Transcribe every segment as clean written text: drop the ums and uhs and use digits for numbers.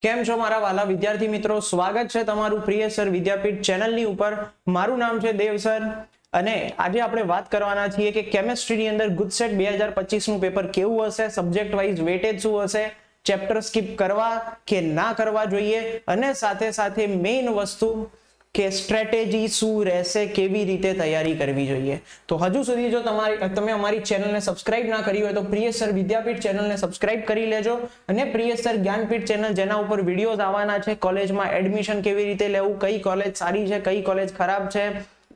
કેમ છો મારા વાલા વિદ્યાર્થી મિત્રો, સ્વાગત છે તમારું પ્રિય સર વિદ્યાપીઠ ચેનલની ઉપર। મારું નામ છે દેવ સર અને આજે આપણે વાત કરવાના છીએ કે કેમિસ્ટ્રીની અંદર ગુજસેટ 2025 નું પેપર કેવું હશે, સબ્જેક્ટ વાઇઝ વેટેજ શું હશે, ચેપ્ટર સ્કીપ કરવા કે ના કરવા જોઈએ અને સાથે સાથે મેઇન વસ્તુ કે સ્ટ્રેટેજી શું રહેશે, કેવી રીતે તૈયારી કરવી જોઈએ। તો હજુ સુધી જો તમે અમારી ચેનલને સબસ્ક્રાઇબ ના કરી હોય તો પ્રિય સર વિદ્યાપીઠ ચેનલને સબસ્ક્રાઇબ કરી લેજો અને પ્રિય સર જ્ઞાનપીઠ ચેનલ જેના ઉપર વિડીયોઝ આવવાના છે, કોલેજમાં એડમિશન કેવી રીતે લેવું, કઈ કોલેજ સારી છે, કઈ કોલેજ ખરાબ છે,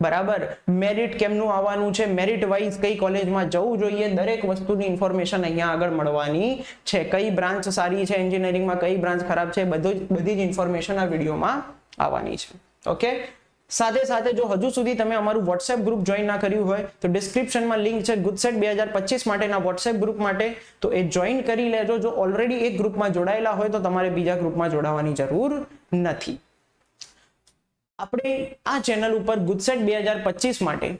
બરાબર, મેરિટ કેમનું આવવાનું છે, મેરિટ વાઇઝ કઈ કોલેજમાં જવું જોઈએ, દરેક વસ્તુની ઇન્ફોર્મેશન અહીંયા આગળ મળવાની છે। કઈ બ્રાન્ચ સારી છે એન્જિનિયરિંગમાં, કઈ બ્રાન્ચ ખરાબ છે, બધી જ ઇન્ફોર્મેશન આ વિડીયોમાં આવવાની છે। ઓકે, સાથે સાથે જો હજુ સુધી તમે અમારું WhatsApp ગ્રુપ જોઈન ના કર્યું હોય તો ડિસ્ક્રિપ્શનમાં લિંક છે ગુજસેટ 2025 માટેના WhatsApp ગ્રુપ માટે, તો એ જોઈન કરી લેજો। જો ઓલરેડી એક ગ્રુપમાં જોડાયેલા હોય તો તમારે બીજા ગ્રુપમાં જોડાવાની જરૂર નથી। આપણે આ ચેનલ ઉપર ગુજસેટ 2025 માટે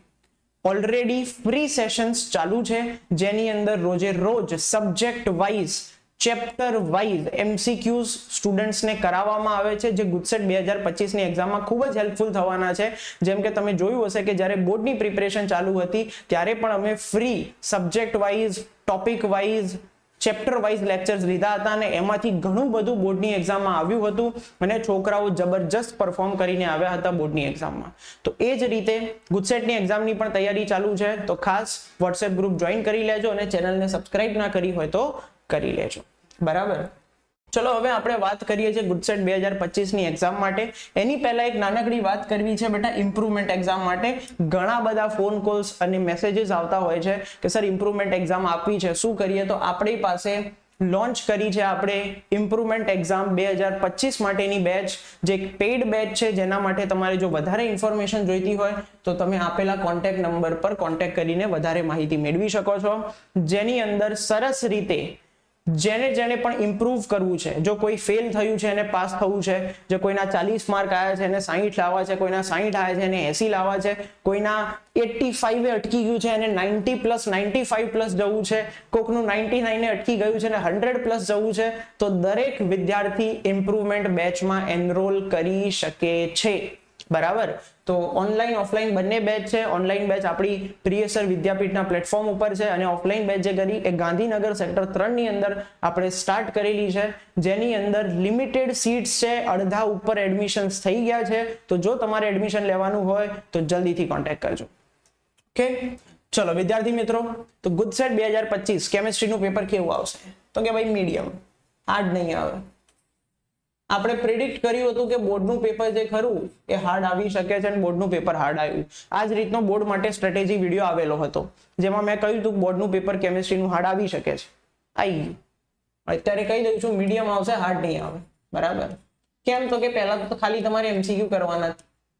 ઓલરેડી ફ્રી સેશન્સ ચાલુ છે, જેની અંદર રોજે રોજ subject wise chapter wise MCQs સ્ટુડન્ટ્સને કરાવવામાં આવે છે, જે ગુજસેટ 2025 ની એક્ઝામમાં ખૂબ જ હેલ્પફુલ થવાના છે। જેમ કે તમે જોયું હશે કે જ્યારે બોર્ડની પ્રિપરેશન ચાલુ હતી ત્યારે પણ અમે free subject wise, topic wise, chapter wise lectures લીધા હતા અને એમાંથી ઘણું બધું બોર્ડની એક્ઝામમાં આવ્યું હતું અને છોકરાઓ જબરજસ્ત પરફોર્મ કરીને આવ્યા હતા બોર્ડની એક્ઝામમાં। તો એ જ રીતે ગુજસેટની એક્ઝામની પણ તૈયારી ચાલુ છે, તો ખાસ WhatsApp ગ્રુપ જોઈન કરી લેજો અને ચેનલને સબસ્ક્રાઇબ ના કરી હોય તો કરી લેજો, બરાબર। ચલો હવે આપણે વાત કરીએ છીએ ગુજસેટ 2025 ની એક્ઝામ માટે। એની પહેલા એક નાનકડી વાત કરવી છે બેટા ઇમ્પ્રુવમેન્ટ એક્ઝામ માટે। ઘણા બધા ફોન કોલ્સ અને મેસેजेस આવતા હોય છે કે સર ઇમ્પ્રુવમેન્ટ એક્ઝામ આપવી છે, શું કરીએ? તો આપણી પાસે લોન્ચ કરી છે આપણે ઇમ્પ્રુવમેન્ટ એક્ઝામ 2025 માટેની બેચ, જે એક પેઇડ બેચ છે, જેના માટે તમારે જો વધારે ઇન્ફોર્મેશન જોઈતી હોય તો તમે આપેલા કોન્ટેક્ટ નંબર પર કોન્ટેક્ટ કરીને વધારે માહિતી મેળવી શકો છો, જેની અંદર સરસ રીતે જેને પણ ઇમ્પ્રૂવ કરવું છે, જો કોઈ ફેલ થયું છે એને પાસ થવું છે, જો કોઈના 40 માર્ક આવ્યા છે એને 60 લાવવા છે, કોઈના 60 આવ્યા છે એને 80 લાવવા છે, કોઈના 85 એ અટકી ગયું છે એને 90 પ્લસ 95 પ્લસ જવું છે, કોકનું 99 એ અટકી ગયું છે અને 100 પ્લસ જવું છે, તો દરેક વિદ્યાર્થી ઇમ્પ્રુવમેન્ટ બેચમાં એનરોલ કરી શકે છે, બરાબર। તો ઓનલાઈન ઓફલાઈન બંને બેચ છે। ઓનલાઈન બેચ આપણી પ્રિય સર વિદ્યાપીઠના પ્લેટફોર્મ ઉપર છે અને ઓફલાઈન બેચ જે કરી એ ગાંધીનગર સેક્ટર 3 ની અંદર આપણે સ્ટાર્ટ કરેલી છે, જેની અંદર લિમિટેડ સીટ્સ છે, અડધા ઉપર એડમિશન્સ થઈ ગયા છે। તો જો તમારે એડમિશન લેવાનું હોય તો જલ્દીથી કોન્ટેક્ટ કરજો। ઓકે, ચલો વિદ્યાર્થી મિત્રો, તો ગુજસેટ 2025 કેમિસ્ટ્રીનું પેપર કેવું આવશે? તો કે ભાઈ મીડિયમ, હાર્ડ નહીં આવે। આપણે પ્રેડિક્ટ કર્યું હતું કે બોર્ડનું પેપર જે ખરું એ હાર્ડ આવી શકે છે અને બોર્ડનું પેપર હાર્ડ આવ્યું। આ જ રીતનો બોર્ડ માટે સ્ટ્રેટેજી વિડીયો આવેલો હતો, જેમાં મેં કહ્યું હતું બોર્ડનું પેપર કેમિસ્ટ્રીનું હાર્ડ આવી શકે છે, આવી ગયું। અત્યારે કહી દઉં છું મીડિયમ આવશે, હાર્ડ નહીં આવે, બરાબર। કેમ? તો કે પહેલા તો ખાલી તમારે MCQ કરવાના,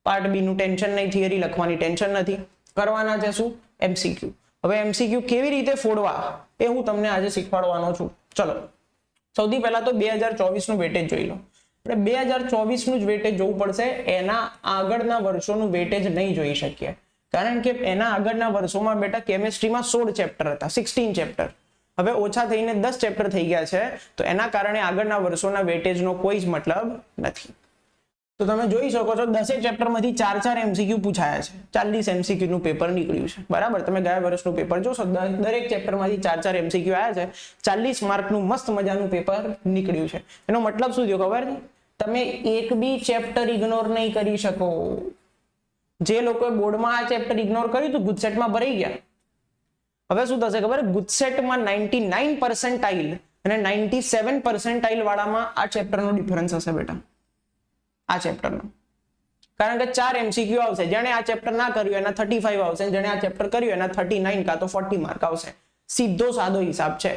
પાર્ટ બી નું ટેન્શન નહીં, થિયરી લખવાની ટેન્શન નથી, કરવાના છે શું? MCQ। હવે MCQ કેવી રીતે ફોડવા એ હું તમને આજે શીખવાડવાનો છું। ચલો સૌથી પહેલા તો 2024 નું વેટેજ જોઈ લો। 2024 નું જ વેટેજ જોવું પડશે, એના આગળના વર્ષોનું વેટેજ નહીં જોઈ શકીએ, કારણ કે એના આગળના વર્ષોમાં બેટા કેમિસ્ટ્રીમાં 16 ચેપ્ટર હતા, 16 ચેપ્ટર, હવે ઓછા થઈને 10 ચેપ્ટર થઈ ગયા છે, તો એના કારણે આગળના વર્ષોના વેટેજનો કોઈ જ મતલબ નથી। તો તમે જોઈ શકો છો 10 ચેપ્ટરમાંથી 4 MCQ પૂછાયા છે, 40 MCQ નું પેપર નીકળ્યું છે, બરાબર। તમે ગયા વર્ષનું પેપર જોશો, દરેક ચેપ્ટરમાંથી 4 MCQ આવ્યા છે, 40 માર્કનું મસ્ત મજાનું પેપર નીકળ્યું છે। એનો મતલબ શું થયો ખબર? તમે એક બી ચેપ્ટર ઇગ્નોર નહીં કરી શકો। જે લોકોએ બોર્ડમાં આ ચેપ્ટર ઇગ્નોર કર્યું તો ગુજસેટમાં ભરાઈ ગયા। હવે શું થશે ખબર? ગુજસેટમાં 99 પર્સન્ટાઇલ અને 97 પર્સન્ટાઇલ વાળામાં આ ચેપ્ટરનો ડિફરન્સ હશે બેટા, આ ચેપ્ટરનો, કારણ કે 4 MCQ આવશે, જેણે આ ચેપ્ટર ના કર્યું એના 35 આવશે, જેણે આ ચેપ્ટર કર્યું એના 39 કાં તો 40 માર્ક આવશે, સીધો સાદો હિસાબ છે।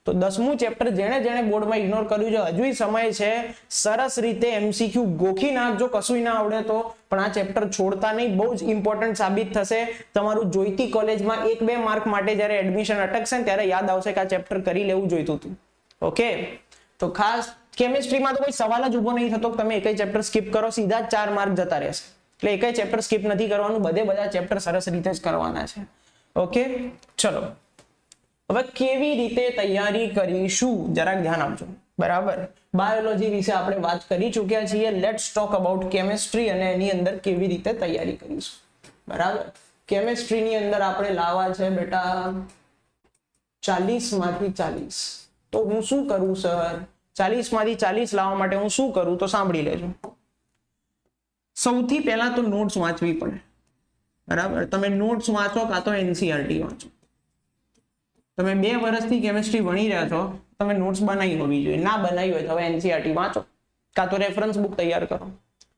તો 10મું ચેપ્ટર જેણે બોર્ડમાં ઇગ્નોર કર્યું છે, હજુય સમય છે, સરસ રીતે MCQ ગોખી નાખજો, કશું ના આવડે તો, પણ આ ચેપ્ટર છોડતા નહીં, બહુ જ ઇમ્પોર્ટન્ટ સાબિત થશે। તમારું જોઈતી કોલેજમાં 1-2 માર્ક માટે જ્યારે એડમિશન અટકશે ને ત્યારે યાદ આવશે કે આ ચેપ્ટર કરી લેવું જોઈતું હતું। ઓકે, તો ખાસ કેમિસ્ટ્રીમાં તો કોઈ સવાલ જ ઉભો નહીં થતો કે તમે એકય ચેપ્ટર સ્કીપ કરો, સીધા જ 4 માર્ક જતા રહેશે, એટલે એકય ચેપ્ટર સ્કીપ નથી કરવાનું, બધા ચેપ્ટર સરસ રીતે જ કરવાના છે। ઓકે, ચલો હવે કેવી રીતે તૈયારી કરીશું જરાક ધ્યાન આપજો। બરાબર, બાયોલોજી વિશે આપણે વાત કરી ચૂક્યા છીએ. લેટ્સ ટોક અબાઉટ કેમેસ્ટ્રી અને એની અંદર કેવી રીતે તૈયારી કરીશું. બરાબર, કેમેસ્ટ્રીની અંદર આપણે લાવવા છે બેટા 40 માંથી 40. તો હું શું કરું સર? 40 માંથી 40 લાવવા માટે હું શું કરું? તો સાંભળી લેજો. સૌથી પહેલા તો નોટ્સ વાંચવી પડે. બરાબર, તમે નોટ્સ વાંચો કાં તો એનસીઆરટી વાંચો. તમે 2 વર્ષથી કેમેસ્ટ્રી ભણી રહ્યા છો, તમે નોટ્સ બનાવી હોવી જોઈએ. ના બનાવી હોય તો હવે એનસીઆરટી વાંચો કાં તો રેફરન્સ બુક તૈયાર કરો.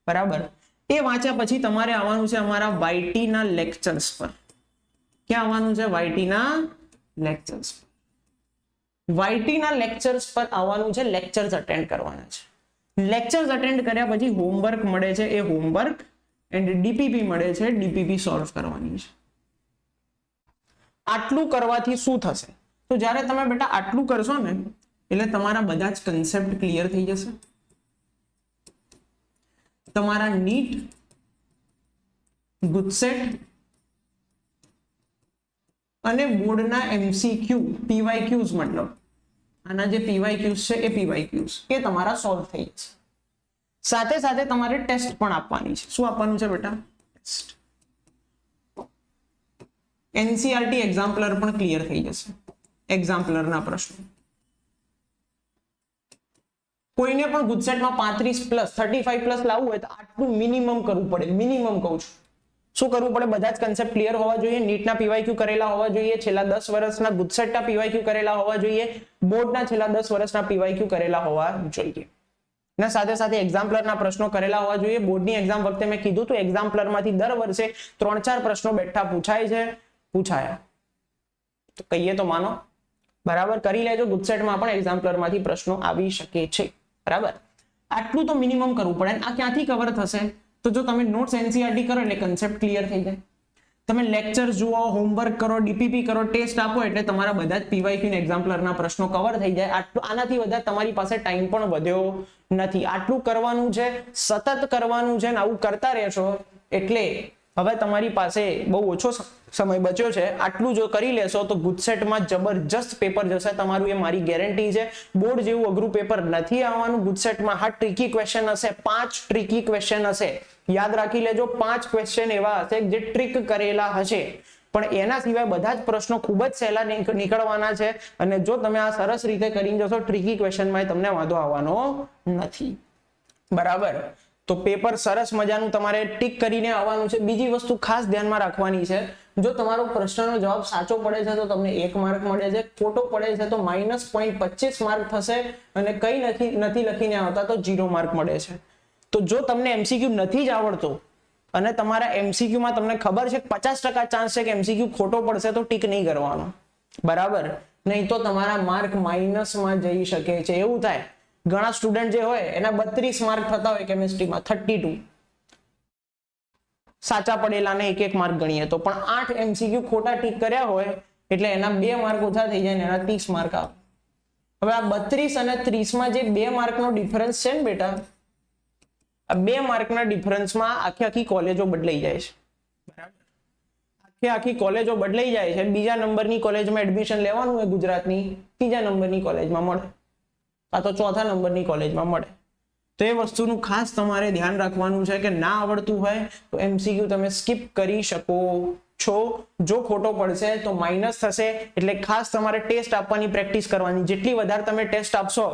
બરાબર, એ વાંચ્યા પછી તમારે આવવાનું છે અમારા વાયટી ના લેક્ચર્સ પર. ક્યાં આવવાનું છે? વાયટી ના લેક્ચર્સ પર. વાયટી ના લેક્ચર્સ પર આવવાનું છે. લેક્ચર્સ અટેન્ડ કરવાના છે. લેક્ચર્સ અટેન્ડ કર્યા પછી હોમવર્ક મળે છે, એ હોમવર્ક એન્ડ ડીપીપી મળે છે, ડીપીપી સોલ્વ કરવાની છે. આટલું કરવાથી શું થશે? તો જ્યારે તમે બેટા આટલું કરશો ને એટલે તમારા બધા જ કન્સેપ્ટ ક્લિયર થઈ જશે. તમારા નીટ, ગુજસેટ અને બોર્ડના એમસીક્યુ, પીવાયક્યુઝ, મતલબ આના જે પીવાયક્યુઝ છે એ પીવાયક્યુઝ એ તમારા સોલ્વ થઈ જશે. સાથે સાથે તમારે ટેસ્ટ પણ આપવાની છે. શું આપવાનું છે બેટા? ટેસ્ટ. એનસીઆરટી એક્ઝામ્પલર પણ ક્લિયર થઈ જશે. એક્ઝામ્પલરના પ્રશ્નો કોઈને પણ ગુજસેટમાં 35+, 35+ લાવવું હોય તો આટલું મિનિમમ કરવું પડે. મિનિમમ કહું છું. શું કરવું પડે? બધા જ કન્સેપ્ટ ક્લિયર હોવા જોઈએ. નીટના પીવાયક્યુ કરેલા હોવા જોઈએ. છેલ્લા 10 વર્ષના ગુજસેટના પીવાયક્યુ કરેલા હોવા જોઈએ. બોર્ડના છેલ્લા 10 વર્ષના પીવાયક્યુ કરેલા હોવા જોઈએ. અને સાથે સાથે એક્ઝામ્પલરના પ્રશ્નો કરેલા હોવા જોઈએ. બોર્ડની એક્ઝામ વખતે મેં કીધું તો એક્ઝામ્પલરમાંથી દર વર્ષે 3-4 પ્રશ્નો બેઠા પૂછાય છે, પૂછાયા. તો કહીએ તો માનો. બરાબર, કરી લેજો. ગુજસેટમાં પણ એક્ઝામ્પલરમાંથી પ્રશ્નો આવી શકે છે. બરાબર, આટલું તો મિનિમમ કરવું પડે. આ ક્યાંથી કવર થશે? તો જો તમે નોટ્સ એનસીઆરટી કરો એટલે કન્સેપ્ટ ક્લિયર થઈ જાય. તમે લેક્ચર જુઓ, હોમવર્ક કરો, ડીપીપી કરો, ટેસ્ટ આપો એટલે તમારા બધા જ પીવાયક્યુ ને એક્ઝામ્પલરના પ્રશ્નો કવર થઈ જાય. આટલું, આનાથી વધારે તમારી પાસે ટાઈમ પણ વધ્યો નથી. આટલું કરવાનું છે, સતત કરવાનું છે, ને આવું કરતા રહેશો એટલે હવે તમારી પાસે બહુ ઓછો સમય બચ્યો છે. આટલું જો કરી લેશો તો ગુજસેટમાં જબરજસ્ત પેપર જશે તમારું, એ મારી ગેરંટી છે. બોર્ડ જેવું અઘરું પેપર નથી આવવાનું ગુજસેટમાં. હા, ટ્રિકી ક્વેશ્ચન હશે, 5 ટ્રિકી ક્વેશ્ચન હશે. યાદ રાખી લેજો, 5 ક્વેશ્ચન એવા હશે જે ટ્રિક કરેલા હશે. પણ એના સિવાય બધા જ પ્રશ્નો ખૂબ જ સહેલા નીકળવાના છે. અને જો તમે આ સરસ રીતે કરીને જશો ટ્રિકી ક્વેશ્ચનમાં, તમને વાંધો આવવાનો નથી. બરાબર, તો પેપર સરસ મજાનું તમારે ટીક કરીને આવવાનું છે. બીજી વસ્તુ ખાસ ધ્યાનમાં રાખવાની છે, જો તમારો પ્રશ્નનો જવાબ સાચો પડે છે તો તમને 1 માર્ક મળે છે, ખોટો પડે છે તો -0.25 માર્ક થશે, અને કઈ નથી લખીને આવતા તો 0 માર્ક મળે છે. તો જો તમને એમસીક્યુ નથી જ આવડતો અને તમારા એમસીક્યુ માં તમને ખબર છે 50% ચાન્સ છે કે એમસીક્યુ ખોટો પડશે, તો ટીક નહીં કરવાનો. બરાબર, નહીં તો તમારા માર્ક માઇનસમાં જઈ શકે છે. એવું થાય, ઘણા સ્ટુડન્ટ જે હોય એના 32 માર્ક થતા હોય કેમિસ્ટ્રીમાં, 32 સાચા પડેલા ને 1-1 માર્ક ગણીએ તો, પણ 8 એમસીક્યુ ખોટા ટીક કર્યા હોય એટલે એના 2 માર્ક ઓછા થઈ જાય ને એના 30 માર્ક આવે. હવે આ 32 અને 30 માં જે 2 માર્કનો ડિફરન્સ છે ને બેટા, આ 2 માર્કના ડિફરન્સમાં આખી કોલેજો બદલાઈ જાય છે. બરાબર, આખી કોલેજો બદલાઈ જાય છે. બીજા નંબરની કોલેજમાં એડમિશન લેવાનું હોય ગુજરાતની, ત્રીજા નંબરની કોલેજમાં મળે, આ તો ચોથા નંબરની કોલેજમાં મળે. તો એ વસ્તુનું ખાસ તમારે ધ્યાન રાખવાનું છે કે ના આવડતું હોય તો એમસીક્યુ તમે સ્કીપ કરી શકો છો. જો ખોટો પડશે તો માઇનસ થશે, એટલે ખાસ તમારે ટેસ્ટ આપવાની પ્રેક્ટિસ કરવાની. જેટલી વધારે તમે ટેસ્ટ આપશો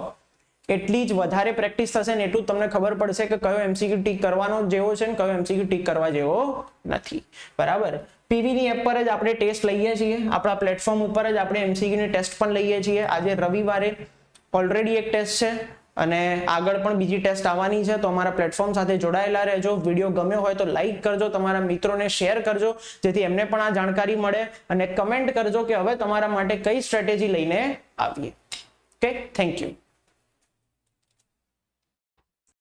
એટલી જ વધારે પ્રેક્ટિસ થશે ને એટલું તમને ખબર પડશે કે કયો એમસીક્યુ ટીક કરવાનો જેવો છે ને કયો એમસીક્યુ ટીક કરવા જેવો નથી. બરાબર, પીવીની એપ પર જ આપણે ટેસ્ટ લઈએ છીએ, આપણા પ્લેટફોર્મ ઉપર જ આપણે એમસીક્યુ ની ટેસ્ટ પણ લઈએ છીએ. આજે રવિવારે ઓલરેડી એક ટેસ્ટ છે અને આગળ પણ બીજી ટેસ્ટ આવવાની છે. તો અમારા પ્લેટફોર્મ સાથે જોડાયેલા રહેજો. વિડીયો ગમ્યો હોય તો લાઈક કરજો, તમારા મિત્રોને શેર કરજો જેથી એમને પણ આ જાણકારી મળે, અને કમેન્ટ કરજો કે હવે તમારા માટે કઈ સ્ટ્રેટેજી લઈને આવીએ. Okay, thank you.